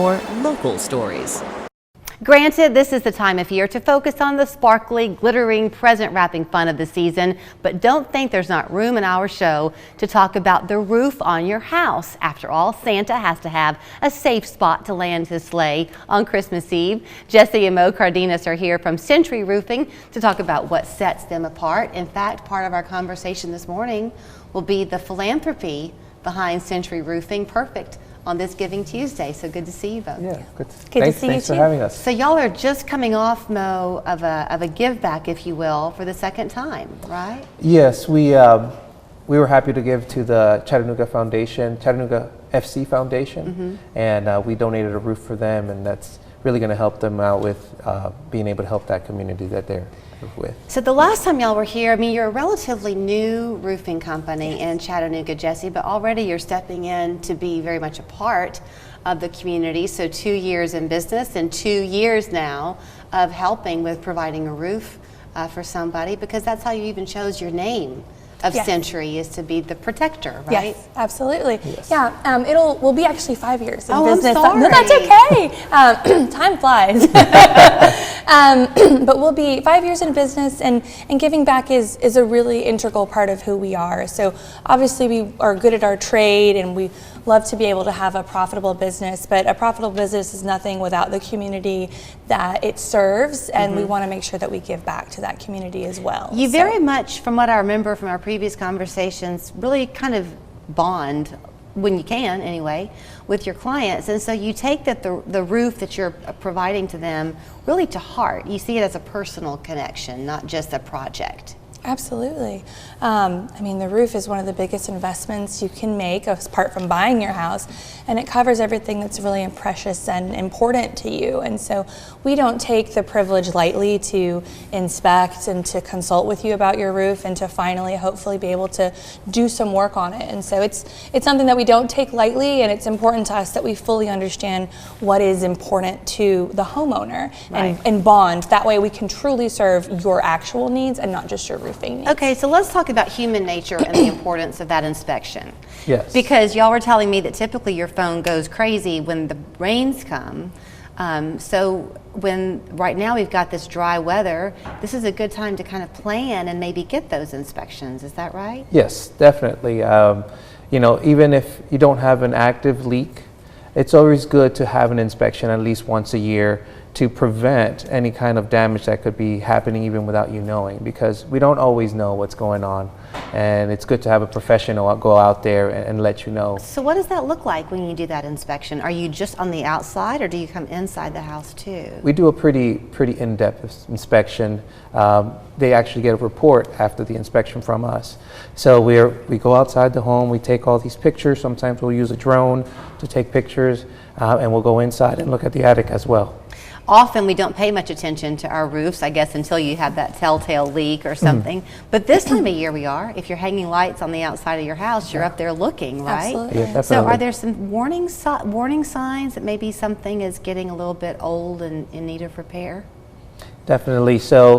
More local stories. Granted, this is the time of year to focus on the sparkly, glittering, present wrapping fun of the season, but don't think there's not room in our show to talk about the roof on your house. After all, Santa has to have a safe spot to land his sleigh on Christmas Eve. Jesse and Mo Cardenas are here from Sentri Roofing to talk about what sets them apart. In fact, part of our conversation this morning will be the philanthropy behind Sentri Roofing. Perfect on this Giving Tuesday. So good to see you both. Yeah, good. To Thanks, see you thanks too. for having us. So y'all are just coming off, Mo, of a give back, if you will, for the second time, right? Yes, we were happy to give to the Chattanooga FC Foundation, and we donated a roof for them, and that's really going to help them out with being able to help that community that they're with. So the last time y'all were here, I mean, you're a relatively new roofing company in Chattanooga, Jesse, but already you're stepping in to be very much a part of the community. So 2 years in business and 2 years now of helping with providing a roof for somebody, because that's how you even chose your name of Sentri, is to be the protector, right? Yes, absolutely. Yes. Yeah, we'll be actually 5 years in I'm business. sorry. No, that's okay. Time flies. But we'll be 5 years in business, and giving back is a really integral part of who we are. So obviously we are good at our trade, and we love to be able to have a profitable business, but a profitable business is nothing without the community that it serves, and we want to make sure that we give back to that community as well. You very much, from what I remember from our previous conversations, really kind of bond, when you can anyway, with your clients. And so you take the roof that you're providing to them really to heart. You see it as a personal connection, not just a project. Absolutely. I mean, the roof is one of the biggest investments you can make apart from buying your house, and it covers everything that's really precious and important to you. And so we don't take the privilege lightly to inspect and to consult with you about your roof and to finally hopefully be able to do some work on it. And so it's something that we don't take lightly, and it's important to us that we fully understand what is important to the homeowner, and bond. That way we can truly serve your actual needs and not just your roof. Okay, so let's talk about human nature and the importance of that inspection. Yes. Because y'all were telling me that typically your phone goes crazy when the rains come. So when right now we've got this dry weather, this is a good time to kind of plan and maybe get those inspections. Is that right? Yes, definitely. You know, even if you don't have an active leak, it's always good to have an inspection at least once a year to prevent any kind of damage that could be happening even without you knowing, because we don't always know what's going on, and it's good to have a professional go out there and let you know. So what does that look like when you do that inspection? Are you just on the outside, or do you come inside the house too? We do a pretty in-depth inspection. They actually get a report after the inspection from us. So we go outside the home, we take all these pictures. Sometimes we'll use a drone to take pictures, and we'll go inside and look at the attic as well. Often we don't pay much attention to our roofs, I guess, until you have that telltale leak or something. But this time of year we are. If you're hanging lights on the outside of your house, you're up there looking, right? Absolutely. Yeah, definitely. So are there some warning signs that maybe something is getting a little bit old and in need of repair? Definitely. So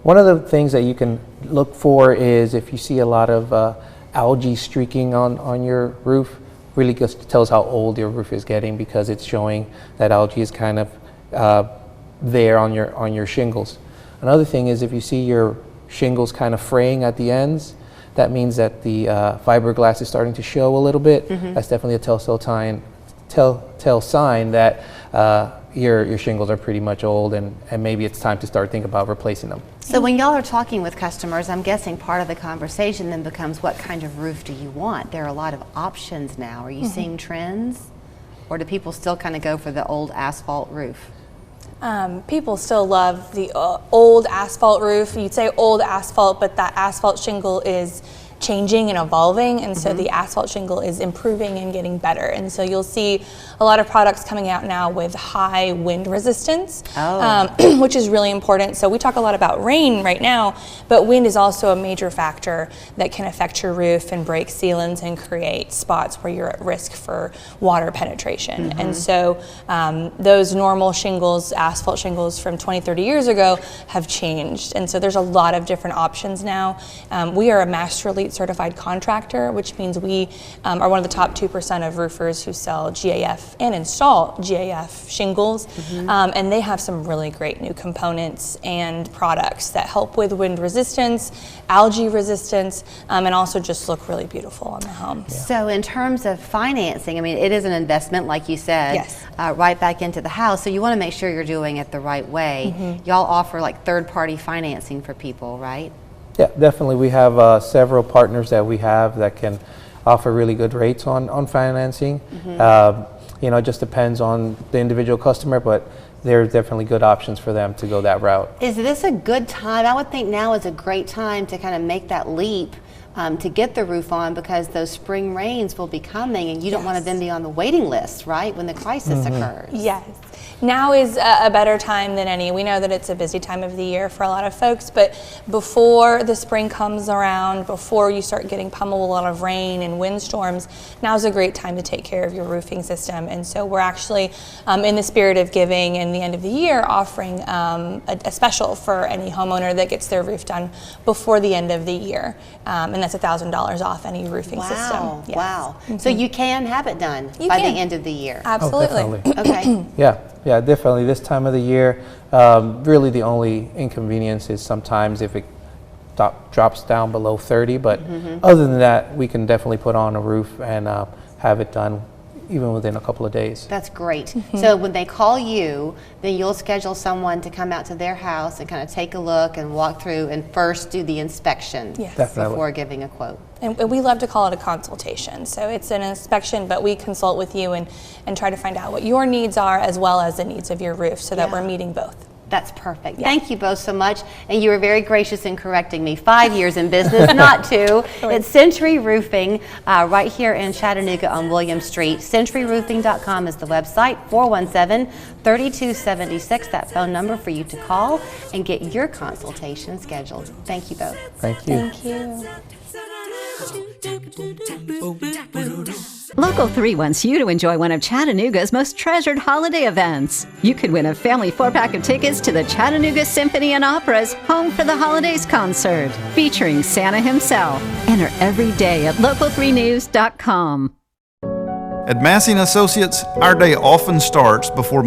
one of the things that you can look for is if you see a lot of algae streaking on your roof, really just tells how old your roof is getting, because it's showing that algae is kind of there on your shingles. Another thing is if you see your shingles kind of fraying at the ends, that means that the fiberglass is starting to show a little bit. That's definitely a telltale sign that your shingles are pretty much old, and maybe it's time to start thinking about replacing them. So when y'all are talking with customers, I'm guessing part of the conversation then becomes, what kind of roof do you want? There are a lot of options now. Are you seeing trends, or do people still kind of go for the old asphalt roof? People still love the old asphalt roof. You'd say old asphalt, but that asphalt shingle is changing and evolving, and so the asphalt shingle is improving and getting better. And so you'll see a lot of products coming out now with high wind resistance, which is really important. So we talk a lot about rain right now, but wind is also a major factor that can affect your roof and break sealants and create spots where you're at risk for water penetration. And so those normal shingles, asphalt shingles from 20, 30 years ago have changed. And so there's a lot of different options now. We are a master elite certified contractor, which means we are one of the top 2% of roofers who sell GAF and install GAF shingles. And they have some really great new components and products that help with wind resistance, algae resistance, and also just look really beautiful on the home. So in terms of financing, I mean, it is an investment, like you said, Yes. right back into the house. So you want to make sure you're doing it the right way. Y'all offer like third-party financing for people, right? Yeah, definitely. We have several partners that we have that can offer really good rates on financing. You know, it just depends on the individual customer, but there's definitely good options for them to go that route. Is this a good time? I would think now is a great time to kind of make that leap to get the roof on, because those spring rains will be coming and you don't want to then be on the waiting list, right, when the crisis occurs. Yes. Now is a better time than any. We know that it's a busy time of the year for a lot of folks, but before the spring comes around, before you start getting pummeled with a lot of rain and windstorms, now's a great time to take care of your roofing system. And so we're actually, in the spirit of giving and the end of the year, offering a special for any homeowner that gets their roof done before the end of the year. And that's $1,000 off any roofing system. Yes. Wow. So you can have it done by the end of the year. Absolutely. Oh, definitely. Okay. Yeah, definitely. This time of the year, really the only inconvenience is sometimes if it drops down below 30, but other than that, we can definitely put on a roof and have it done even within a couple of days. That's great. So when they call you, then you'll schedule someone to come out to their house and kind of take a look and walk through and first do the inspection Yes. Definitely. before giving a quote. And we love to call it a consultation. So it's an inspection, but we consult with you and try to find out what your needs are as well as the needs of your roof, so that we're meeting both. That's perfect. Thank you both so much. And you were very gracious in correcting me. 5 years in business, not 2. It's Sentri Roofing right here in Chattanooga on William Street. SentryRoofing.com is the website. 417-3276, that phone number for you to call and get your consultation scheduled. Thank you both. Thank you. Thank you. Local 3 wants you to enjoy one of Chattanooga's most treasured holiday events. You could win a family 4-pack of tickets to the Chattanooga Symphony and Opera's Home for the Holidays concert, featuring Santa himself. Enter every day at local3news.com. At Massey & Associates, our day often starts before